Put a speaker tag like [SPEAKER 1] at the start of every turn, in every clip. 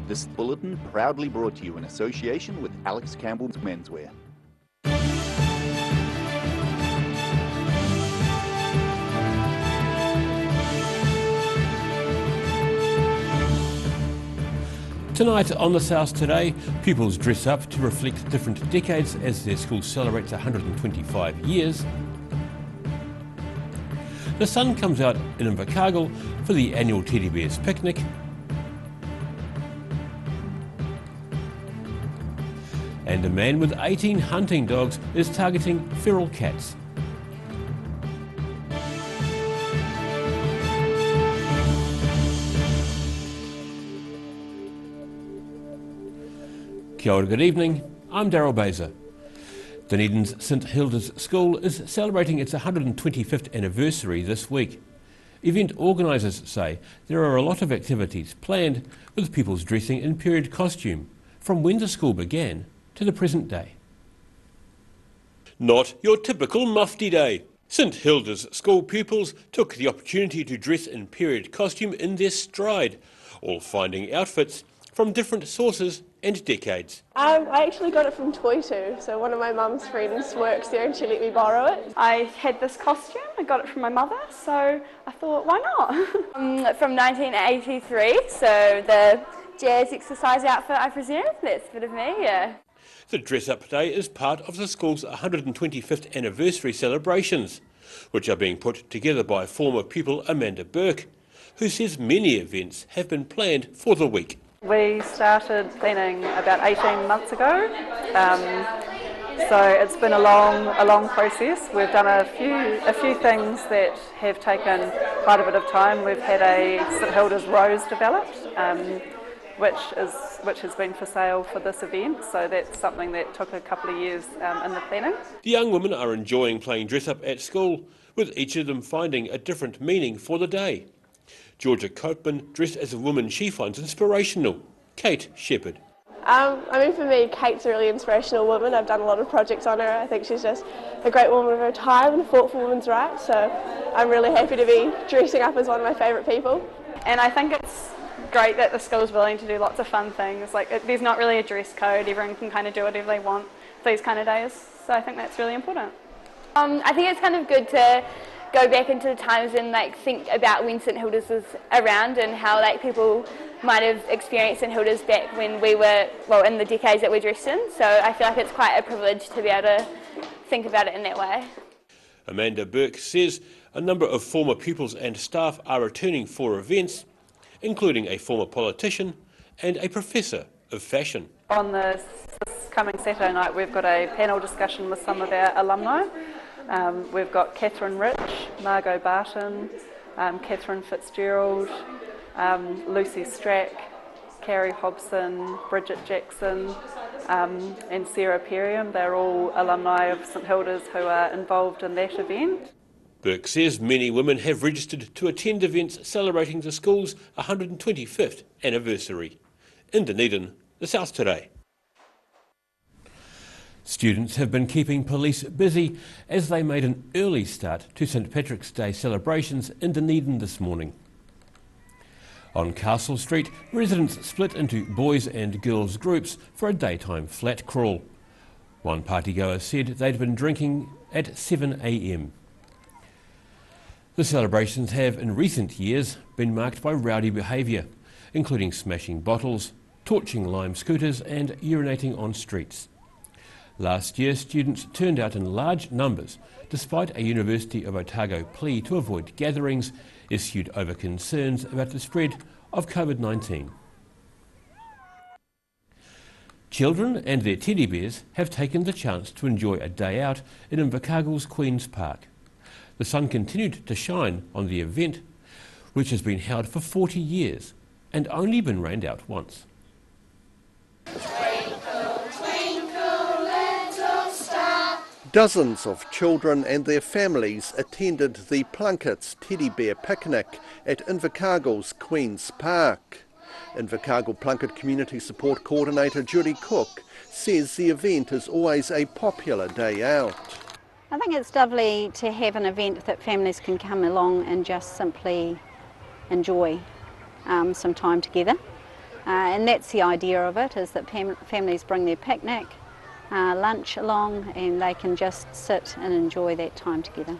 [SPEAKER 1] This bulletin proudly brought to you in association with Alex Campbell's Menswear.
[SPEAKER 2] Tonight on The South Today, pupils dress up to reflect different decades as their school celebrates 125 years. The sun comes out in Invercargill for the annual Teddy Bears picnic. And a man with 18 hunting dogs is targeting feral cats. Kia ora, good evening, I'm Daryl Baser. Dunedin's St Hilda's School is celebrating its 125th anniversary this week. Event organisers say there are a lot of activities planned with pupils dressing in period costume from when the school began to the present day. Not your typical mufti day. St Hilda's School pupils took the opportunity to dress in period costume in their stride, all finding outfits from different sources and decades.
[SPEAKER 3] I actually got it from Toitu, so one of my mum's friends works there and she let me borrow it. I had this costume, I got it from my mother, so I thought, why not? From 1983, so the jazz exercise outfit, I presume. That's a bit of me, yeah.
[SPEAKER 2] The dress-up day is part of the school's 125th anniversary celebrations, which are being put together by former pupil Amanda Burke, who says many events have been planned for the week.
[SPEAKER 4] We started planning about 18 months ago, so it's been a long process. We've done a few things that have taken quite a bit of time. We've had a St Hilda's Rose developed, which has been for sale for this event, so that's something that took a couple of years in the planning.
[SPEAKER 2] The young women are enjoying playing dress-up at school, with each of them finding a different meaning for the day. Georgia Copeman dressed as a woman she finds inspirational, Kate Shepherd.
[SPEAKER 3] For me, Kate's a really inspirational woman. I've done a lot of projects on her. I think she's just a great woman of her time and fought for women's rights, so I'm really happy to be dressing up as one of my favourite people.
[SPEAKER 4] And I think it's great that the school's willing to do lots of fun things. There's not really a dress code, everyone can kind of do whatever they want these kind of days, so I think that's really important.
[SPEAKER 5] I think it's kind of good to go back into the times and think about when St Hilda's was around and how people might have experienced St Hilda's back when we were, in the decades that we're dressed in. So I feel like it's quite a privilege to be able to think about it in that way.
[SPEAKER 2] Amanda Burke says a number of former pupils and staff are returning for events, including a former politician and a professor of fashion.
[SPEAKER 4] On this coming Saturday night, we've got a panel discussion with some of our alumni. We've got Catherine Rich, Margot Barton, Catherine Fitzgerald, Lucy Strack, Carrie Hobson, Bridget Jackson and Sarah Perriam. They're all alumni of St Hilda's who are involved in that event.
[SPEAKER 2] Burke says many women have registered to attend events celebrating the school's 125th anniversary. In Dunedin, The South Today. Students have been keeping police busy as they made an early start to St Patrick's Day celebrations in Dunedin this morning. On Castle Street, residents split into boys and girls groups for a daytime flat crawl. One partygoer said they'd been drinking at 7 a.m. The celebrations have in recent years been marked by rowdy behaviour, including smashing bottles, torching lime scooters and urinating on streets. Last year, students turned out in large numbers, despite a University of Otago plea to avoid gatherings issued over concerns about the spread of COVID-19. Children and their teddy bears have taken the chance to enjoy a day out in Invercargill's Queen's Park. The sun continued to shine on the event, which has been held for 40 years and only been rained out once.
[SPEAKER 6] Dozens of children and their families attended the Plunkett's Teddy Bear Picnic at Invercargill's Queen's Park. Invercargill Plunkett Community Support Coordinator Judy Cook says the event is always a popular day out.
[SPEAKER 7] I think it's lovely to have an event that families can come along and just simply enjoy some time together. And that's the idea of it, is that families bring their picnic, lunch along, and they can just sit and enjoy that time together.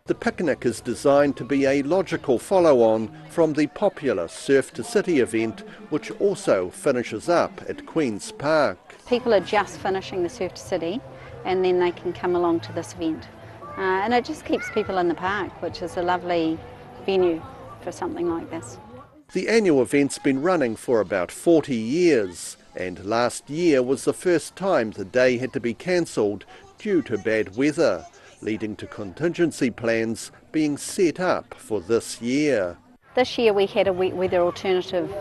[SPEAKER 6] The picnic is designed to be a logical follow-on from the popular Surf to City event, which also finishes up at Queen's Park.
[SPEAKER 7] People are just finishing the Surf to City, and then they can come along to this event. And it just keeps people in the park, which is a lovely venue for something like this.
[SPEAKER 6] The annual event's been running for about 40 years, and last year was the first time the day had to be cancelled due to bad weather, leading to contingency plans being set up for this year.
[SPEAKER 7] This year we had a wet weather alternative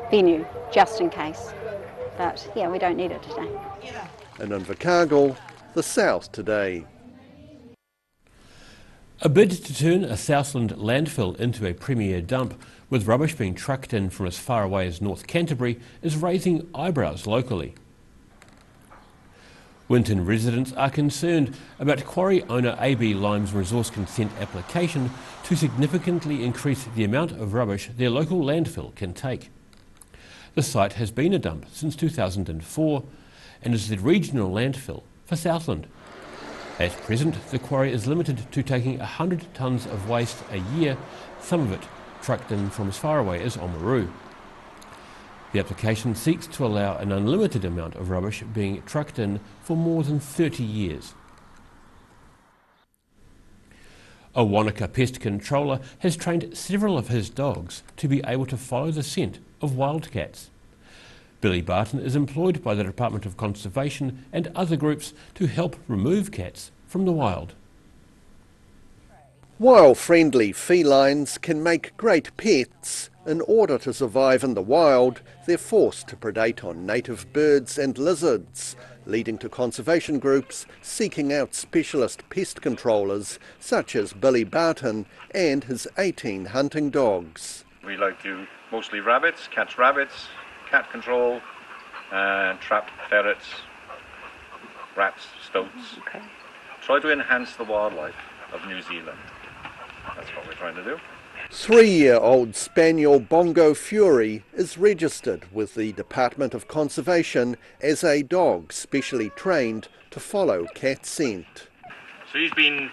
[SPEAKER 7] venue, just in case. But yeah, we don't need it today.
[SPEAKER 6] In Invercargill, the South Today.
[SPEAKER 2] A bid to turn a Southland landfill into a premier dump, with rubbish being trucked in from as far away as North Canterbury, is raising eyebrows locally. Winton residents are concerned about quarry owner AB Lime's resource consent application to significantly increase the amount of rubbish their local landfill can take. The site has been a dump since 2004 and is the regional landfill for Southland. At present, the quarry is limited to taking 100 tonnes of waste a year, some of it trucked in from as far away as Oamaru. The application seeks to allow an unlimited amount of rubbish being trucked in for more than 30 years. A Wanaka pest controller has trained several of his dogs to be able to follow the scent of wildcats. Billy Barton is employed by the Department of Conservation and other groups to help remove cats from the wild.
[SPEAKER 6] While friendly felines can make great pets, in order to survive in the wild, they're forced to predate on native birds and lizards, leading to conservation groups seeking out specialist pest controllers such as Billy Barton and his 18 hunting dogs.
[SPEAKER 8] We like to mostly rabbits, catch rabbits, cat control, and trap ferrets, rats, stoats.
[SPEAKER 4] Okay.
[SPEAKER 8] Try to enhance the wildlife of New Zealand. That's what we're trying to do.
[SPEAKER 6] 3-year-old spaniel Bongo Fury is registered with the Department of Conservation as a dog specially trained to follow cat scent.
[SPEAKER 8] So he's been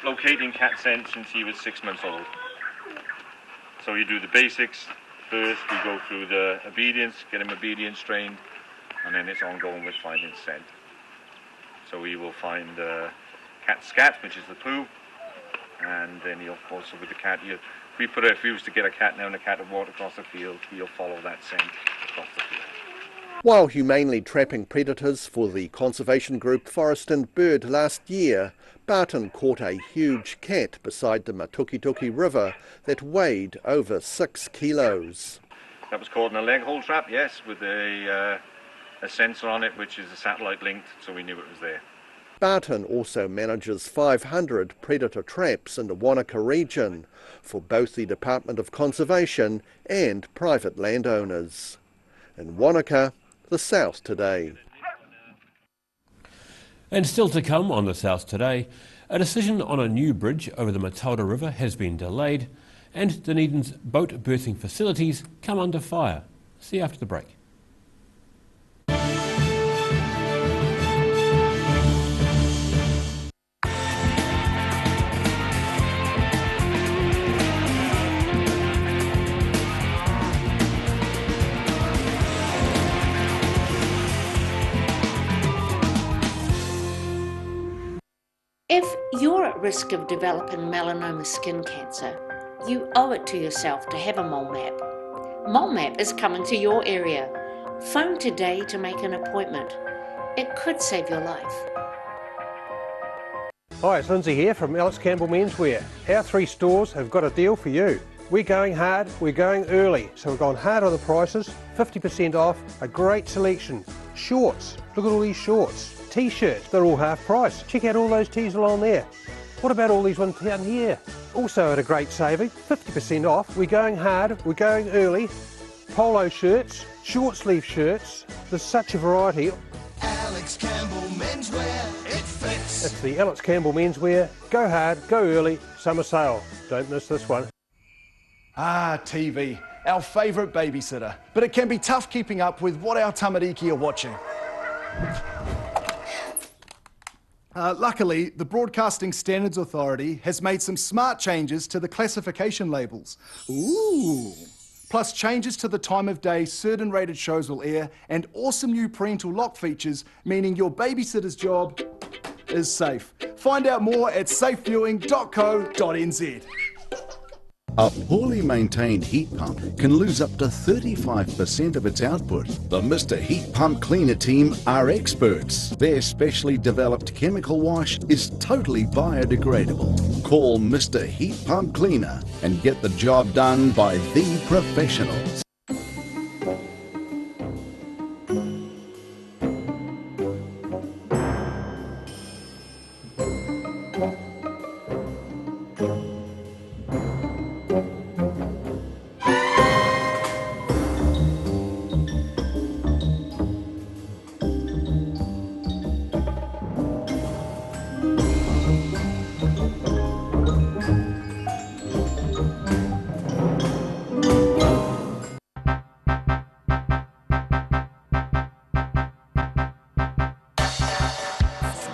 [SPEAKER 8] locating cat scent since he was 6 months old. So you do the basics first, we go through the obedience, get him obedience trained, and then it's ongoing with finding scent. So we will find cat scat, which is the poo, and then he'll also with the cat, if we was to get a cat now and a cat would walk across the field, he'll follow that scent across the field.
[SPEAKER 6] While humanely trapping predators for the conservation group Forest and Bird last year, Barton caught a huge cat beside the Matukituki River that weighed over 6 kilos.
[SPEAKER 8] That was caught in a leg hole trap, yes, with a sensor on it, which is a satellite linked, so we knew it was there.
[SPEAKER 6] Barton also manages 500 predator traps in the Wanaka region for both the Department of Conservation and private landowners. In Wanaka, the South Today.
[SPEAKER 2] And still to come on the South Today, a decision on a new bridge over the Matilda River has been delayed, and Dunedin's boat berthing facilities come under fire. See you after the break.
[SPEAKER 9] If you're at risk of developing melanoma skin cancer, you owe it to yourself to have a mole map. Mole map is coming to your area. Phone today to make an appointment. It could save your life.
[SPEAKER 10] Hi, it's Lindsay here from Alex Campbell Menswear. Our 3 stores have got a deal for you. We're going hard, we're going early, so we've gone hard on the prices, 50% off, a great selection. Shorts, look at all these shorts. T-shirts, they're all half price. Check out all those tees along there. What about all these ones down here? Also at a great saving, 50% off. We're going hard, we're going early. Polo shirts, short sleeve shirts, there's such a variety.
[SPEAKER 11] Alex Campbell Menswear, it fits.
[SPEAKER 10] It's the Alex Campbell Menswear. Go hard, go early, summer sale. Don't miss this one.
[SPEAKER 11] Ah, TV.
[SPEAKER 12] our favourite babysitter. But it can be tough keeping up with what our tamariki are watching. Luckily, the Broadcasting Standards Authority has made some smart changes to the classification labels. Ooh! Plus changes to the time of day certain rated shows will air, and awesome new parental lock features, meaning your babysitter's job is safe. Find out more at safeviewing.co.nz.
[SPEAKER 13] A poorly maintained heat pump can lose up to 35% of its output. The Mr. Heat Pump Cleaner team are experts. Their specially developed chemical wash is totally biodegradable. Call Mr. Heat Pump Cleaner and get the job done by the professionals.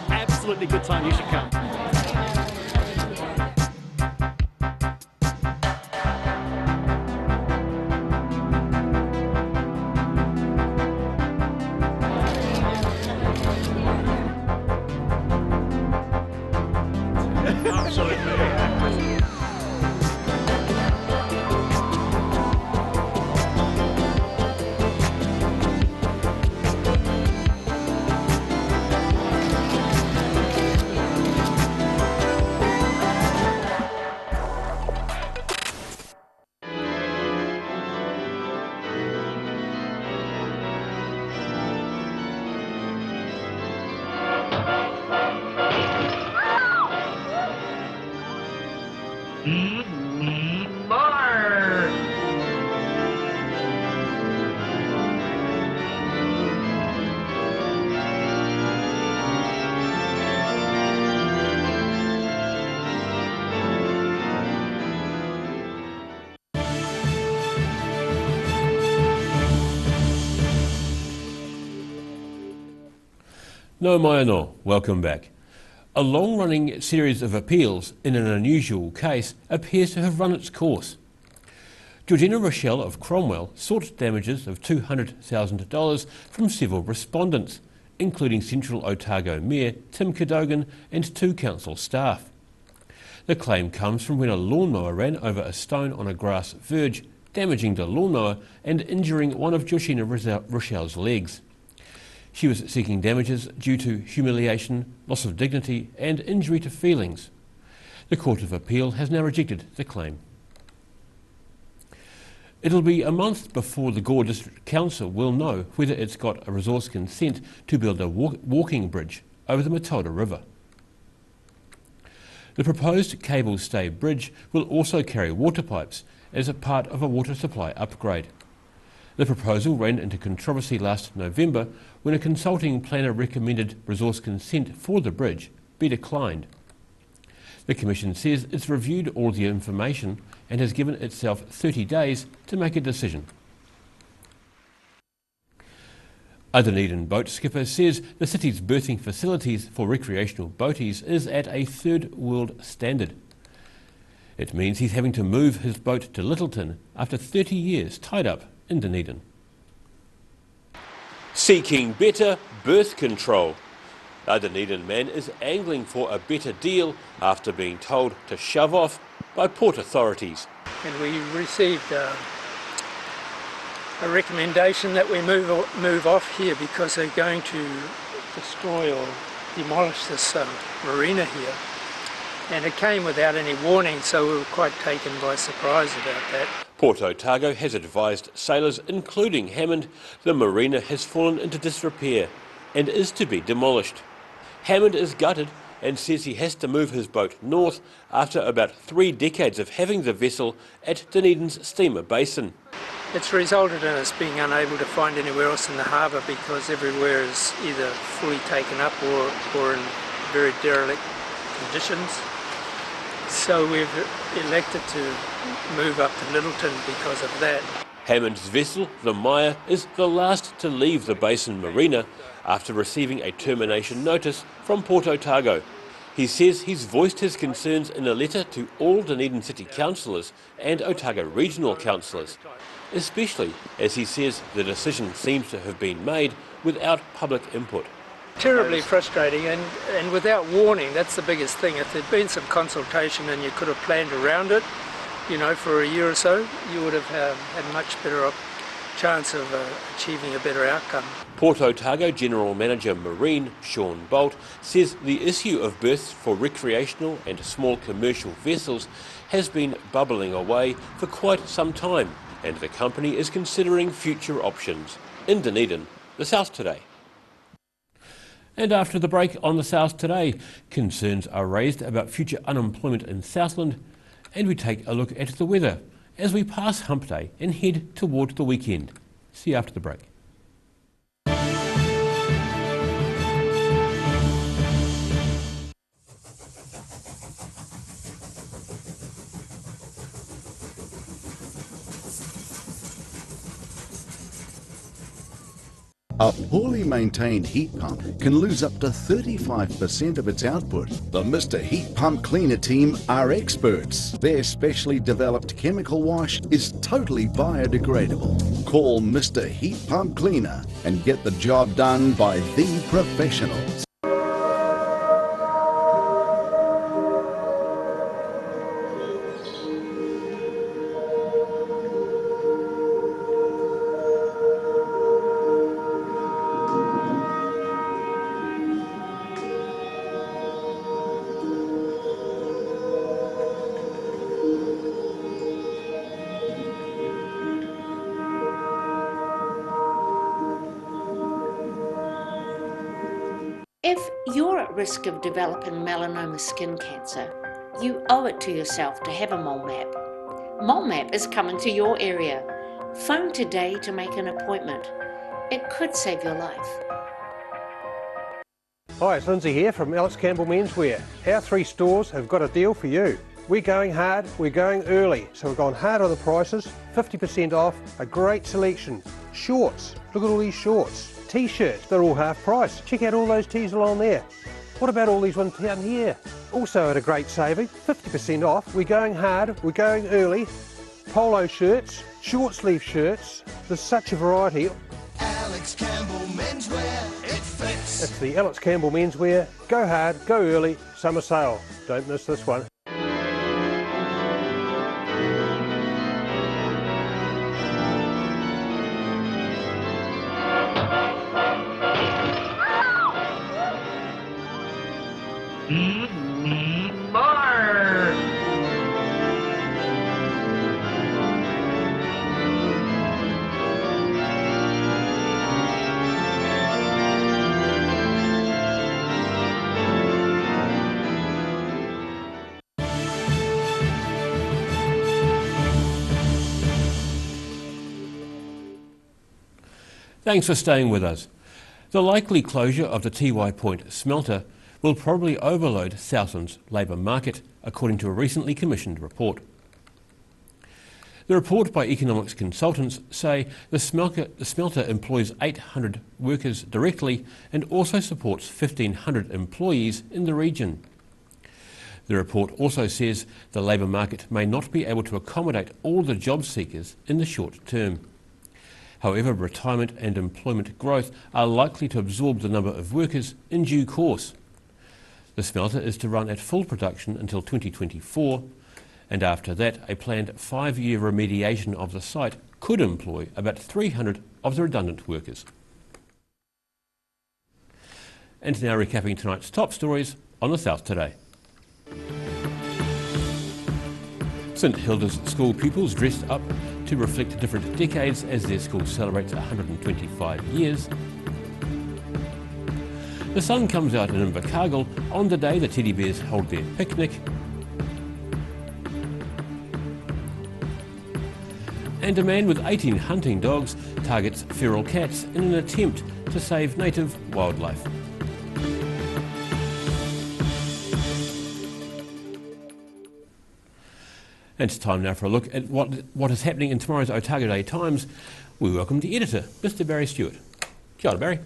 [SPEAKER 14] Absolutely good time, you should come. Absolutely.
[SPEAKER 2] No mai anō, welcome back. A long-running series of appeals in an unusual case appears to have run its course. Georgina Rochelle of Cromwell sought damages of $200,000 from several respondents, including Central Otago Mayor Tim Cadogan and 2 council staff. The claim comes from when a lawnmower ran over a stone on a grass verge, damaging the lawnmower and injuring one of Georgina Rochelle's legs. She was seeking damages due to humiliation, loss of dignity and injury to feelings. The Court of Appeal has now rejected the claim. It'll be a month before the Gore District Council will know whether it's got a resource consent to build a walking bridge over the Matilda River. The proposed cable stay bridge will also carry water pipes as a part of a water supply upgrade. The proposal ran into controversy last November when a consulting planner recommended resource consent for the bridge be declined. The Commission says it's reviewed all the information and has given itself 30 days to make a decision. A Dunedin boat skipper says the city's berthing facilities for recreational boaties is at a third world standard. It means he's having to move his boat to Lyttelton after 30 years tied up in Dunedin. Seeking better birth control. A Dunedin man is angling for a better deal after being told to shove off by port authorities.
[SPEAKER 15] And we received a recommendation that we move off here because they're going to destroy or demolish this marina here. And it came without any warning, so we were quite taken by surprise about that.
[SPEAKER 2] Port Otago has advised sailors, including Hammond, the marina has fallen into disrepair and is to be demolished. Hammond is gutted and says he has to move his boat north after about 3 decades of having the vessel at Dunedin's steamer basin.
[SPEAKER 15] It's resulted in us being unable to find anywhere else in the harbour because everywhere is either fully taken up or in very derelict conditions. So we've elected to move up to Littleton because of that.
[SPEAKER 2] Hammond's vessel, the Maya, is the last to leave the Basin Marina after receiving a termination notice from Port Otago. He says he's voiced his concerns in a letter to all Dunedin City councillors and Otago regional councillors, especially as he says the decision seems to have been made without public input.
[SPEAKER 15] Terribly frustrating and without warning. That's the biggest thing. If there'd been some consultation and you could have planned around it, you know, for a year or so, you would have had much better chance of achieving a better outcome.
[SPEAKER 2] Port Otago General Manager Marine Sean Bolt says the issue of berths for recreational and small commercial vessels has been bubbling away for quite some time, and the company is considering future options. In Dunedin, the South Today. And after the break on the South Today, concerns are raised about future unemployment in Southland, and we take a look at the weather as we pass Hump Day and head toward the weekend. See you after the break.
[SPEAKER 13] A poorly maintained heat pump can lose up to 35% of its output. The Mr. Heat Pump Cleaner team are experts. Their specially developed chemical wash is totally biodegradable. Call Mr. Heat Pump Cleaner and get the job done by the professionals.
[SPEAKER 9] If you're at risk of developing melanoma skin cancer, you owe it to yourself to have a mole map. Mole map is coming to your area. Phone today to make an appointment. It could save your life.
[SPEAKER 10] Hi, it's Lindsay here from Alex Campbell Menswear. Our 3 stores have got a deal for you. We're going hard, we're going early, so we've gone hard on the prices, 50% off, a great selection. Shorts, look at all these shorts. T-shirts, they're all half price. Check out all those tees along there. What about all these ones down here? Also at a great saving, 50% off. We're going hard, we're going early. Polo shirts, short sleeve shirts, there's such a variety.
[SPEAKER 11] Alex Campbell Menswear, it fits.
[SPEAKER 10] It's the Alex Campbell Menswear. Go hard, go early, summer sale. Don't miss this one.
[SPEAKER 2] Thanks for staying with us. The likely closure of the Tiwai Point smelter will probably overload Southland's labour market, according to a recently commissioned report. The report by economics consultants say the smelter employs 800 workers directly and also supports 1,500 employees in the region. The report also says the labour market may not be able to accommodate all the job seekers in the short term. However, retirement and employment growth are likely to absorb the number of workers in due course. The smelter is to run at full production until 2024, and after that a planned 5-year remediation of the site could employ about 300 of the redundant workers. And now recapping tonight's top stories on the South Today. St Hilda's school pupils dressed up to reflect different decades as their school celebrates 125 years. The sun comes out in Invercargill on the day the teddy bears hold their picnic. And a man with 18 hunting dogs targets feral cats in an attempt to save native wildlife. And it's time now for a look at what is happening in tomorrow's Otago Day Times. We welcome the editor, Mr. Barry Stewart. Kia ora, Barry.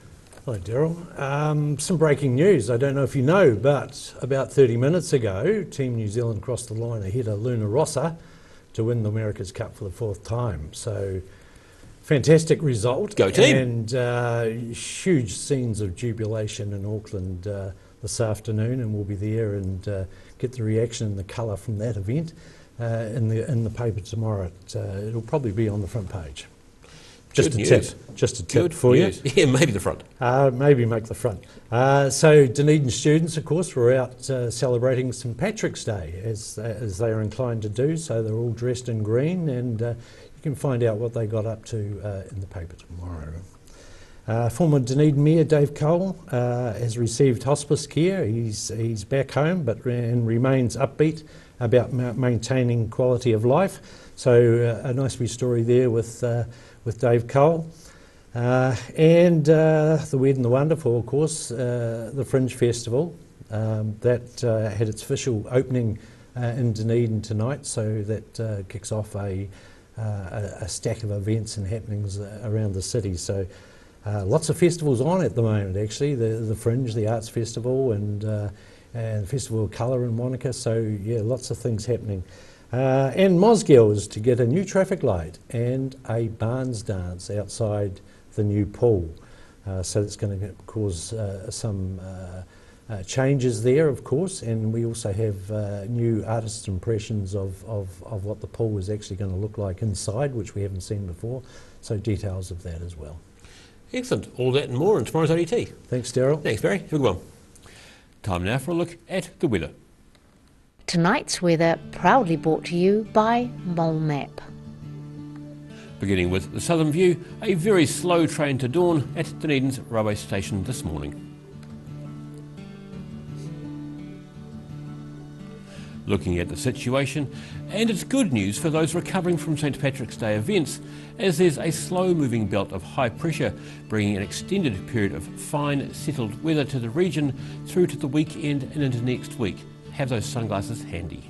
[SPEAKER 16] Hello, Daryl. Some breaking news. I don't know if you know, but about 30 minutes ago, Team New Zealand crossed the line ahead of Luna Rossa to win the America's Cup for the 4th time. So, fantastic result.
[SPEAKER 2] Go team.
[SPEAKER 16] And huge scenes of jubilation in Auckland this afternoon, and we'll be there and get the reaction and the colour from that event in the paper tomorrow. It'll probably be on the front page. Just a tip for you.
[SPEAKER 2] Yeah, maybe the front.
[SPEAKER 16] Maybe make the front. So Dunedin students, of course, were out celebrating St Patrick's Day, as they are inclined to do. So they're all dressed in green, and you can find out what they got up to in the paper tomorrow. Former Dunedin Mayor Dave Cole has received hospice care. He's back home, but remains upbeat about maintaining quality of life. So a nice wee story there with Dave Cole. And the Weird and the Wonderful, of course, the Fringe Festival, that had its official opening in Dunedin tonight, so that kicks off a stack of events and happenings around the city. So lots of festivals on at the moment, actually, the Fringe, the Arts Festival, and the Festival of Colour in Wanaka, so yeah, lots of things happening. And Mosgiel is to get a new traffic light and a Barnes dance outside the new pool. So that's going to cause some changes there, of course, and we also have new artist impressions of what the pool is actually going to look like inside, which we haven't seen before, so details of that as well.
[SPEAKER 2] Excellent. All that and more in tomorrow's ODT.
[SPEAKER 16] Thanks, Daryl.
[SPEAKER 2] Thanks, Barry. Have a good one. Time now for a look at the weather.
[SPEAKER 9] Tonight's weather proudly brought to you by Mole Map.
[SPEAKER 2] Beginning with the Southern View, a very slow train to dawn at Dunedin's railway station this morning. Looking at the situation, and it's good news for those recovering from St Patrick's Day events, as there's a slow-moving belt of high pressure bringing an extended period of fine, settled weather to the region through to the weekend and into next week. Have those sunglasses handy.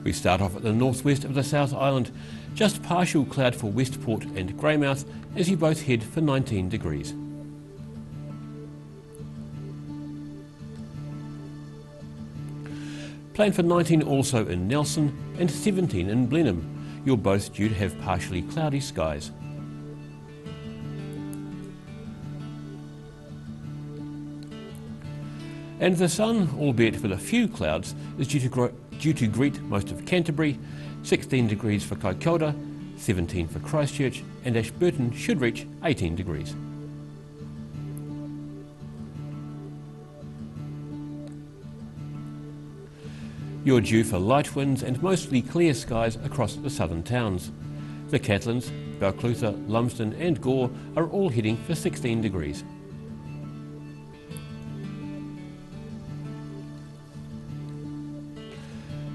[SPEAKER 2] We start off at the northwest of the South Island, just partial cloud for Westport and Greymouth as you both head for 19 degrees. Planned for 19 also in Nelson and 17 in Blenheim. You're both due to have partially cloudy skies. And the sun, albeit with a few clouds, is due to greet most of Canterbury, 16 degrees for Kaikoura, 17 for Christchurch, and Ashburton should reach 18 degrees. You're due for light winds and mostly clear skies across the southern towns. The Catlins, Balclutha, Lumsden and Gore are all heading for 16 degrees.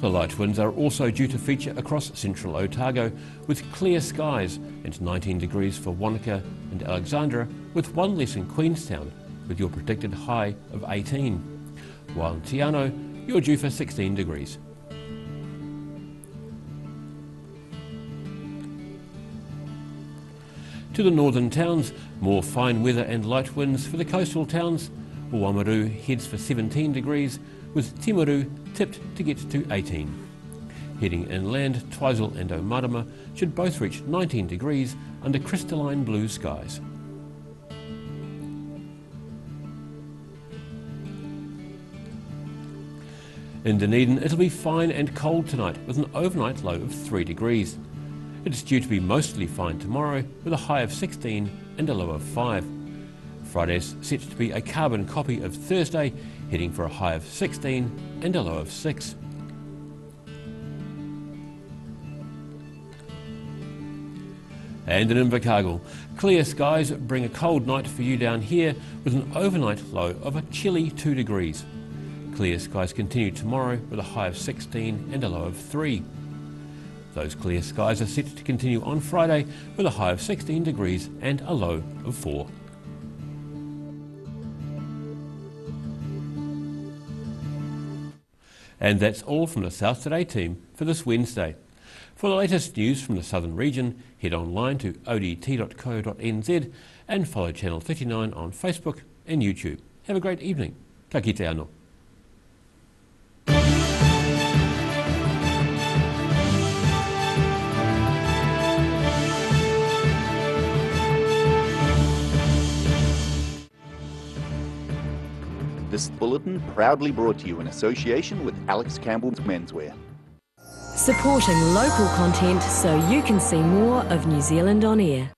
[SPEAKER 2] The light winds are also due to feature across central Otago with clear skies and 19 degrees for Wanaka and Alexandra, with one less in Queenstown with your predicted high of 18. While in Te Anau, you're due for 16 degrees. To the northern towns, more fine weather and light winds for the coastal towns. Oamaru heads for 17 degrees, with Timaru tipped to get to 18. Heading inland, Twizel and Omarama should both reach 19 degrees under crystalline blue skies. In Dunedin, it'll be fine and cold tonight with an overnight low of 3 degrees. It's due to be mostly fine tomorrow with a high of 16 and a low of 5. Friday's set to be a carbon copy of Thursday, heading for a high of 16 and a low of 6. And in Invercargill, clear skies bring a cold night for you down here with an overnight low of a chilly 2 degrees. Clear skies continue tomorrow with a high of 16 and a low of 3. Those clear skies are set to continue on Friday with a high of 16 degrees and a low of 4. And that's all from the South Today team for this Wednesday. For the latest news from the Southern region, head online to odt.co.nz and follow Channel 39 on Facebook and YouTube. Have a great evening. Ka kite anō.
[SPEAKER 1] This bulletin proudly brought to you in association with Alex Campbell's Menswear.
[SPEAKER 17] Supporting local content so you can see more of New Zealand on air.